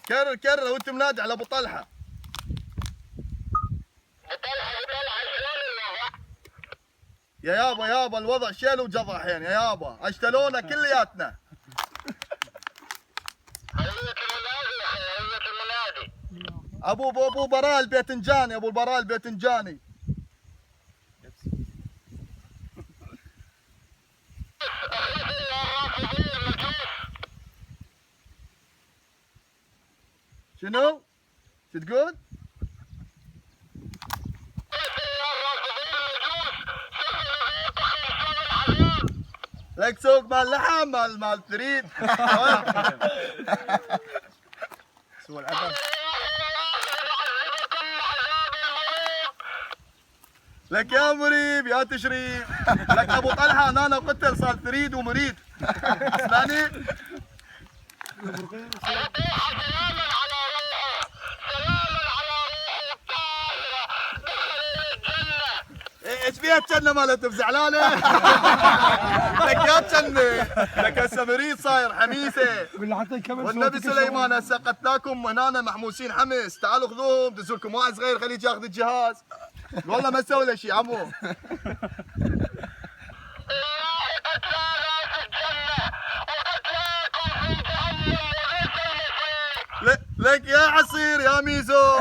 كرر كرر وانت منادي على ابو طلحه. يا يابا الوضع شيل وجضع حين يا يابا، اشتلونا كلياتنا. ابو براء البيتنجاني، ابو البراء البيتنجاني. شنو؟ شو تقول؟ لك سوق مال لحم مال ثريد. سوى العبث. لك يا مريب يا تشريف، لك ابو طلحه انا قتل صار ثريد ومريد. اسمعني. ايش فيها الجنه مالته بزعلانه؟ لك يا جنه، لك هسه مريض صاير حميسه. والنبي سليمان هسه قتلاكم هنا محموسين حمس، تعالوا خذوهم دزوا لكم واحد صغير خليه يجي ياخذ الجهاز. والله ما سوى له شيء عمو. لك يا عصير يا ميزو.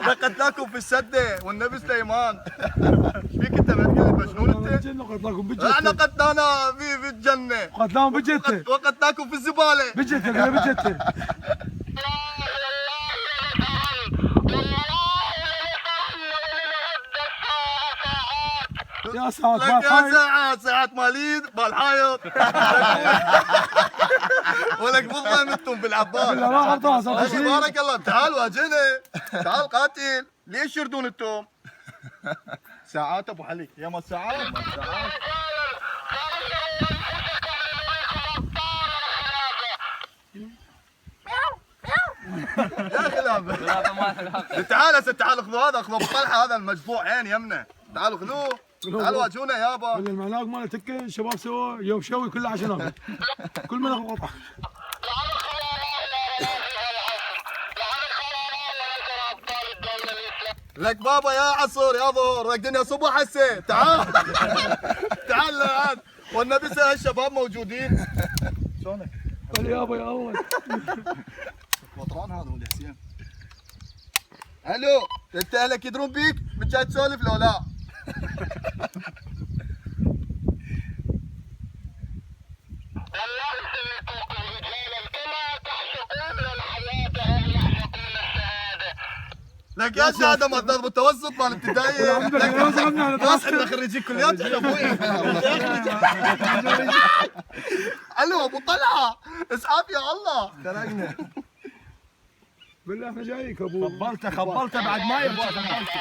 لك قتلاكم في السده والنبي سليمان. ايش فيك انت ما تقول مجنون انت؟ قتلاكم بجته. احنا قتلانا في الجنه. قتلاهم بجته. وقتلاكم في الزباله. بجته بجته. يا ساعات لك يا ساعات ماليد بالحايط. ولك بالله متم بالعباس. بارك الله. تعالوا اجينا. تعال قاتل. ليش يردون التوم؟ ساعات ابو حلي. يا ما ساعات. يا خلافه. تعال هسه تعالوا خذوا هذا، خذوا ابو طلحه هذا المجفوع عين يمنا. تعالوا خذوه. تعالوا واجهونا يابا. المعلاق ماله تكه الشباب سوا يوم شوي كله عشان ناكل. كل ما ناخذ قطعه. لك بابا يا عصر يا ظهر، لك دنيا صبح هسه. تعال. تعال الان. والنبي سهل الشباب موجودين. شلونك؟ يابا يا اول. وطران هذا ولد حسين. الو، انت اهلك يدرون بيك؟ من جاي تسولف لو لا؟ والله سمعتكم رجالا كما تحشقون الحياة هم يحشقون السعادة. لك يا شهاده ما تضرب التوسط مال ابتدائي. ناس احنا خريجين كليات احنا ابوي. الو ابو طلعه اسعاف يا الله. سرقنا. بالله احنا جايك ابو. خبلته بعد ما يبغى خبلته.